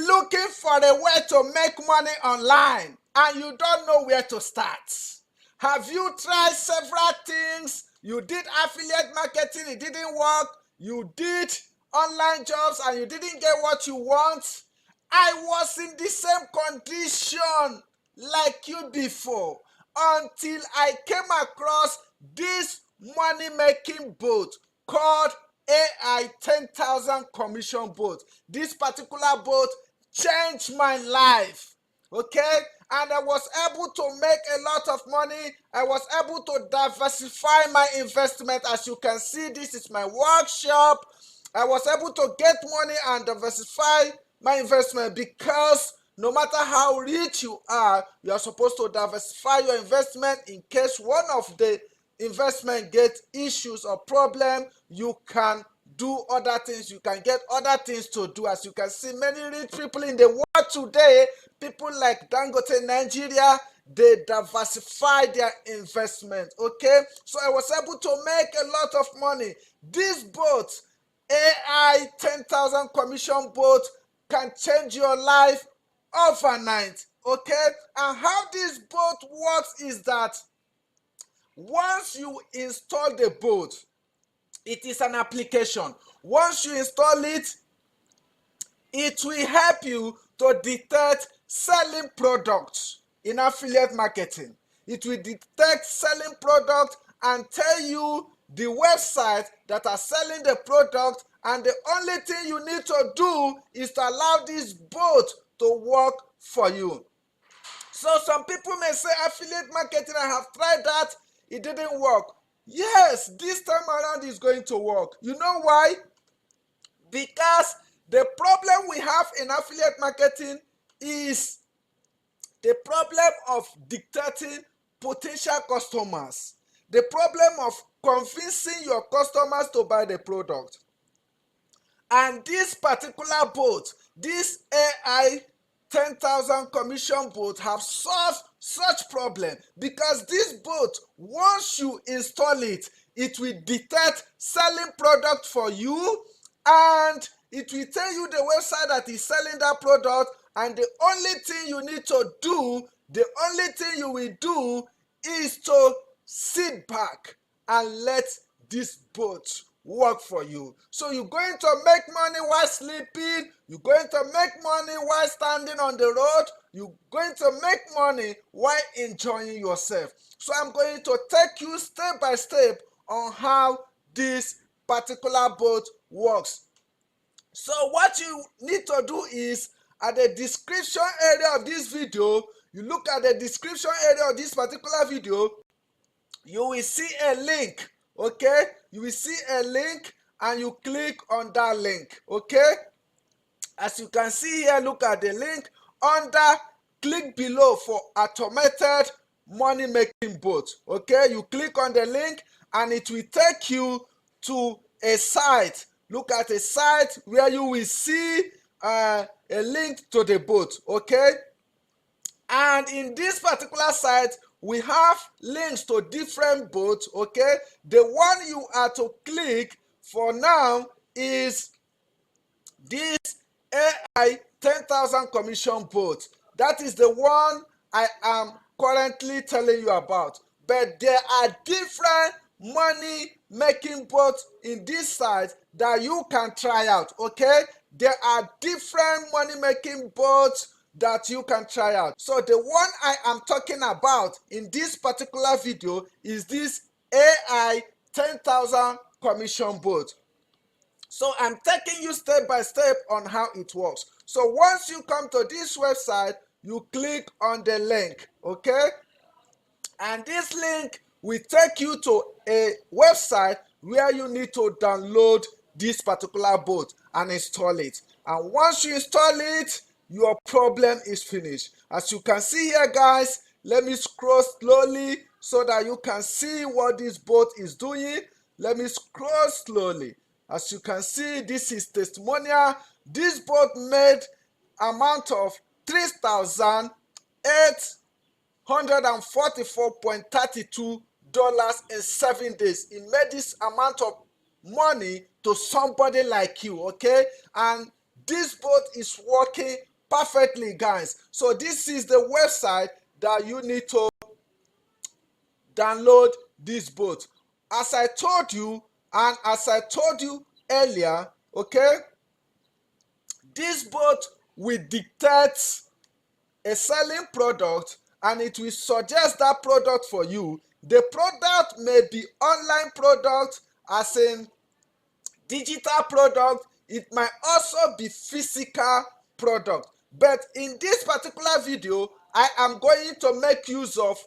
looking for a way to make money online and you don't know where to start? Have you tried several things? You did affiliate marketing, it didn't work. You did online jobs and you didn't get what you want. I was in the same condition like you before until I came across this money-making boat called AI 10,000 commission boat. This particular boat changed my life, okay? And I was able to make a lot of money. I was able to diversify my investment. As you can see, this is my workshop. I was able to get money and diversify my investment, because no matter how rich you are supposed to diversify your investment in case one of the investment gets issues or problem. You can do other things, you can get other things to do. As you can see, many rich people in the world today, people like Dangote Nigeria, they diversify their investment, okay? So I was able to make a lot of money. This boat, AI 10,000 commission boat, can change your life overnight, okay? And how this boat works is that once you install the boat, it is an application. Once you install it, it will help you to detect selling products in affiliate marketing. It will detect selling products and tell you the website that are selling the product, and the only thing you need to do is to allow this bot to work for you. So some people may say, affiliate marketing, I have tried that, it didn't work. Yes, this time around is going to work. You know why? Because the problem we have in affiliate marketing is the problem of dictating potential customers. The problem of convincing your customers to buy the product. And this particular bot, this AI 10,000 commission bot, have solved such problem, because this bot, once you install it, it will detect selling product for you, and it will tell you the website that is selling that product, and the only thing you need to do, the only thing you will do is to sit back and let this bot work for you. So you're going to make money while sleeping, you're going to make money while standing on the road, you're going to make money while enjoying yourself. So I'm going to take you step by step on how this particular boat works. So what you need to do is, at the description area of this video, you look at the description area of this particular video, you will see a link, okay? You will see a link and you click on that link, okay? As you can see here, look at the link under, click below for automated money making bot, okay? You click on the link and it will take you to a site. Look at a site where you will see a link to the bot, okay? And in this particular site, we have links to different bots, okay? The one you are to click for now is this AI 10,000 commission bot. That is the one I am currently telling you about. But there are different money making bots in this site that you can try out, okay? There are different money making bots that you can try out. So the one I am talking about in this particular video is this AI 10,000 commission bot. So I'm taking you step by step on how it works. So once you come to this website, you click on the link, okay? And this link will take you to a website where you need to download this particular bot and install it. And once you install it, your problem is finished. As you can see here, guys, let me scroll slowly so that you can see what this bot is doing. Let me scroll slowly. As you can see, this is testimonial. This bot made amount of $3,844.32 in 7 days. It made this amount of money to somebody like you, okay? And this bot is working perfectly, guys. So this is the website that you need to download this boat. As I told you, and as I told you earlier, okay, this boat will dictate a selling product and it will suggest that product for you. The product may be online product, as in digital product. It might also be physical product, but in this particular video I am going to make use of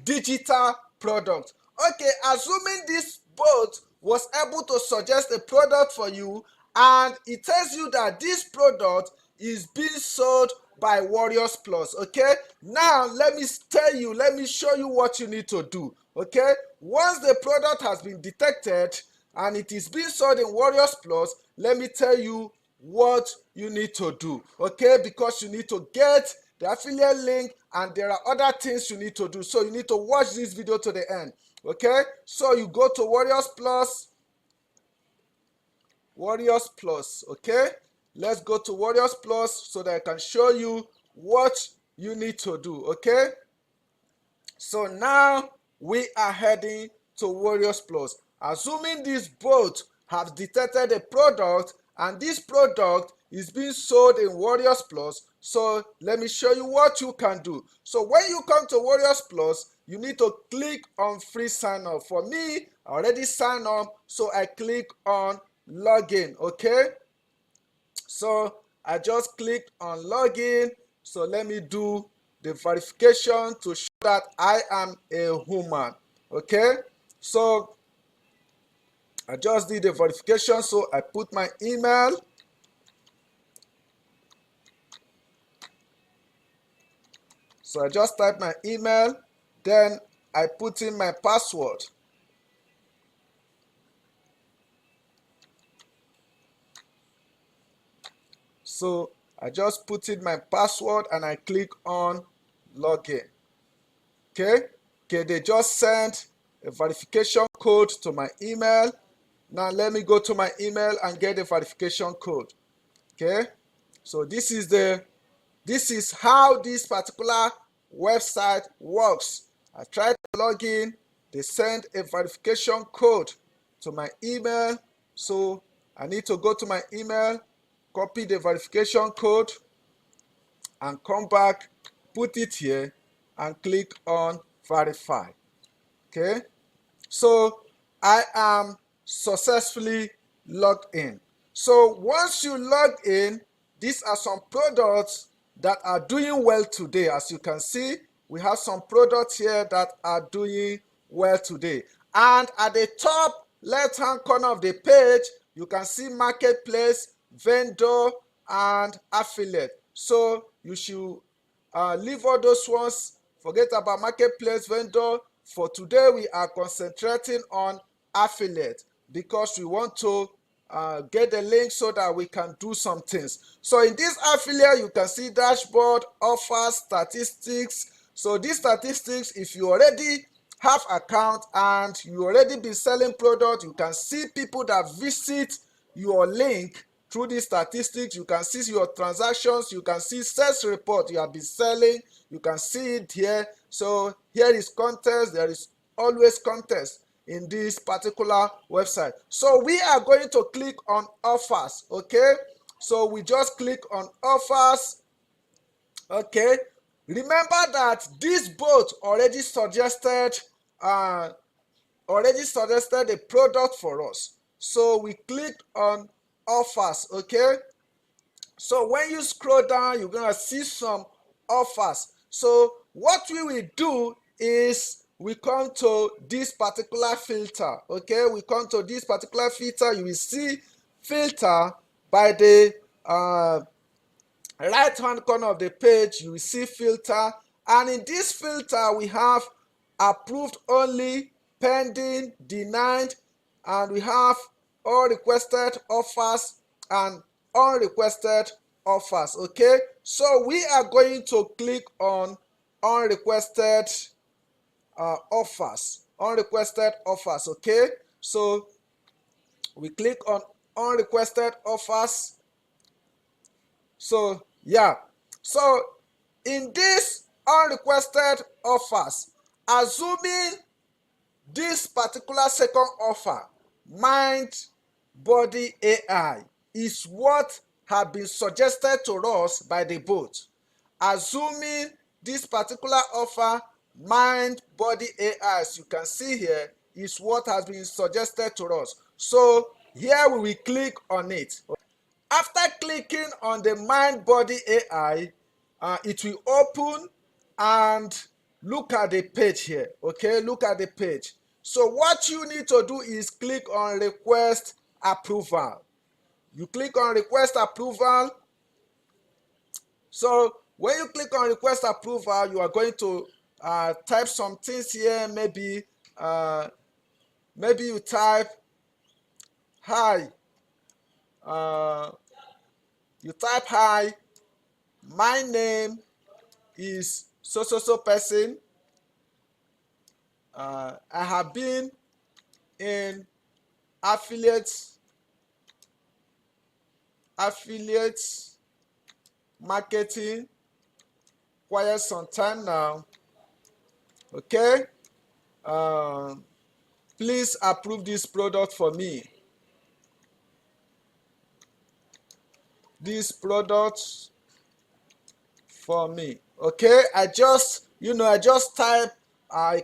digital product. Okay, assuming this boat was able to suggest a product for you and it tells you that this product is being sold by Warriors Plus. Okay, now let me tell you, let me show you what you need to do. Okay, once the product has been detected and it is being sold in Warriors Plus, let me tell you what you need to do. Okay, because you need to get the affiliate link and there are other things you need to do, so you need to watch this video to the end. Okay, so you go to Warriors Plus. Okay, let's go to Warriors Plus so that I can show you what you need to do. Okay, so now we are heading to Warriors Plus. Assuming this boat has detected a product and this product is being sold in Warriors Plus, so let me show you what you can do. So when you come to Warriors Plus, you need to click on free sign up. For me, I already signed up, so I click on login. Okay, so I just clicked on login. So let me do the verification to show that I am a human. Okay, so I just did the verification, so I put my email. So I just type my email, then I put in my password. So I just put in my password and I click on login. Okay, they just sent a verification code to my email. Now let me go to my email and get the verification code. Okay, so this is how this particular website works. I tried to log in, they send a verification code to my email, so I need to go to my email, copy the verification code and come back, put it here and click on verify. Okay, so I am successfully logged in. So once you log in, these are some products that are doing well today. As you can see, we have some products here that are doing well today. And at the top left hand corner of the page, you can see marketplace, vendor, and affiliate. So you should leave all those ones, forget about marketplace, vendor. For today we are concentrating on affiliate because we want to get the link so that we can do some things. So in this affiliate you can see dashboard, offers, statistics. So these statistics, if you already have account and you already been selling product, you can see people that visit your link through these statistics. You can see your transactions, you can see sales report you have been selling, you can see it here. So here is contest, there is always contest in this particular website. So we are going to click on offers. Okay, so we just click on offers. Okay, remember that this bot already suggested a product for us, so we clicked on offers. Okay, so when you scroll down, you're gonna see some offers. So what we will do is we come to this particular filter. Okay, we come to this particular filter. You will see filter by the right hand corner of the page. You will see filter, and in this filter we have approved only, pending, denied, and we have all requested offers and unrequested offers. Okay, so we are going to click on unrequested offers. Okay, so we click on unrequested offers. So yeah, So in this unrequested offers, assuming this particular second offer, mind body AI, is what have been suggested to us by the bot. Assuming this particular offer, mind body AI, as you can see here, is what has been suggested to us. So here we will click on it. After clicking on the mind body AI, it will open and look at the page here. Okay, look at the page. So what you need to do is click on request approval. You click on request approval. So when you click on request approval, you are going to type some things here. Maybe you type hi. You type hi. My name is so so so person. I have been in affiliate marketing quite some time now. Okay, please approve this product for me. This product for me. Okay, I just type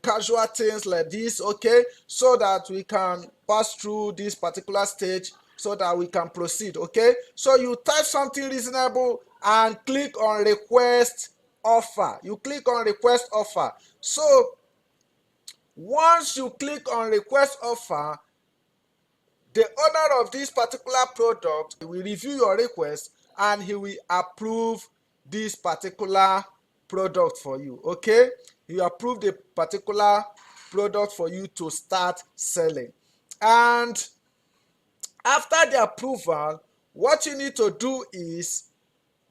casual things like this, okay, so that we can pass through this particular stage, so that we can proceed. Okay, so you type something reasonable and click on request offer. You click on request offer. So once you click on request offer, the owner of this particular product will review your request and he will approve this particular product for you. Okay, he will approve the particular product for you to start selling. And after the approval, what you need to do is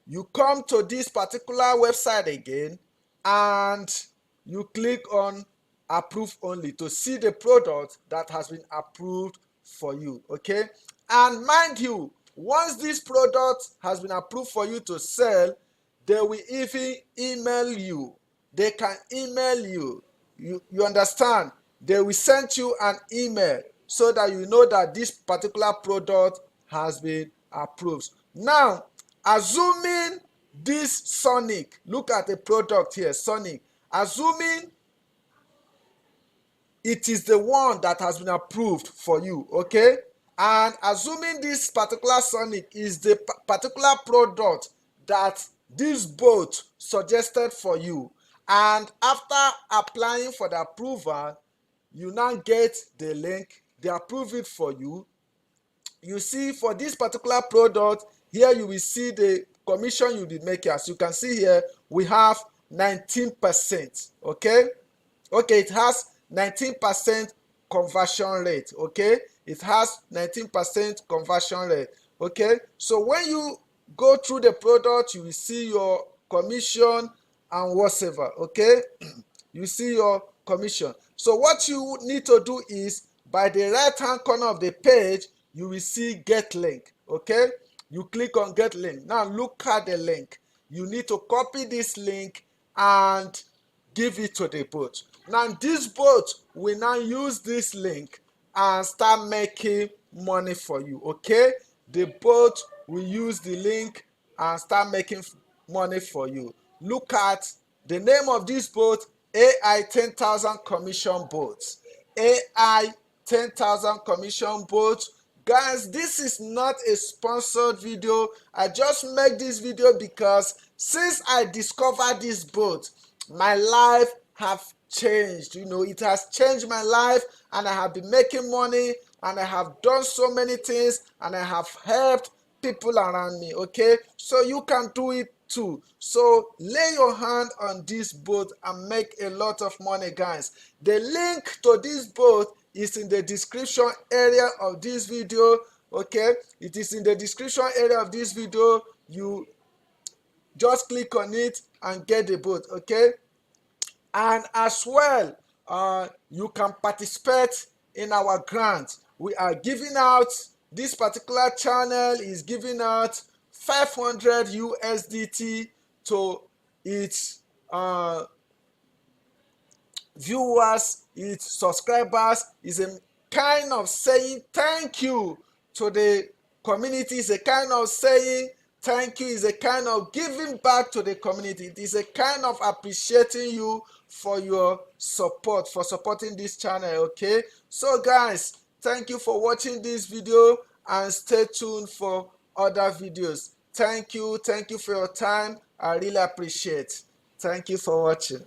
you come to this particular website again and you click on approve only to see the product that has been approved for you. Okay, and mind you, once this product has been approved for you to sell, they will even email you. They can email you. You understand? They will send you an email so that you know that this particular product has been approved. Now, assuming this Sonic, look at the product here, Sonic, assuming it is the one that has been approved for you, okay, and assuming this particular Sonic is the particular product that this bot suggested for you, and after applying for the approval, you now get the link, they approve it for you. You see, for this particular product here, you will see the commission you'll be making. As you can see here, we have 19%. Okay, it has 19% conversion rate. Okay, it has 19% conversion rate. Okay, so when you go through the product, you will see your commission and whatever. Okay, you see your commission. So what you need to do is, by the right hand corner of the page, you will see get link. Okay, you click on get link. Now look at the link. You need to copy this link and give it to the bot. Now this bot will now use this link and start making money for you. Okay, the bot will use the link and start making money for you. Look at the name of this bot: AI 10,000 commission bots. AI 10,000 commission bots. Guys, this is not a sponsored video. I just make this video because since I discovered this bot, my life have changed. It has changed my life, and I have been making money, and I have done so many things, and I have helped people around me. Okay, so you can do it too. So lay your hand on this boat and make a lot of money, guys. The link to this boat is in the description area of this video. Okay, it is in the description area of this video. You just click on it and get the boat. Okay, and as well, you can participate in our grant. We are giving out, this particular channel is giving out 500 USDT to its viewers, its subscribers, is a kind of saying thank you to the community, is a kind of saying thank you, is a kind of giving back to the community. It is a kind of appreciating you for your support, for supporting this channel. Okay, so guys, thank you for watching this video and stay tuned for other videos. Thank you for your time. I really appreciate. Thank you for watching.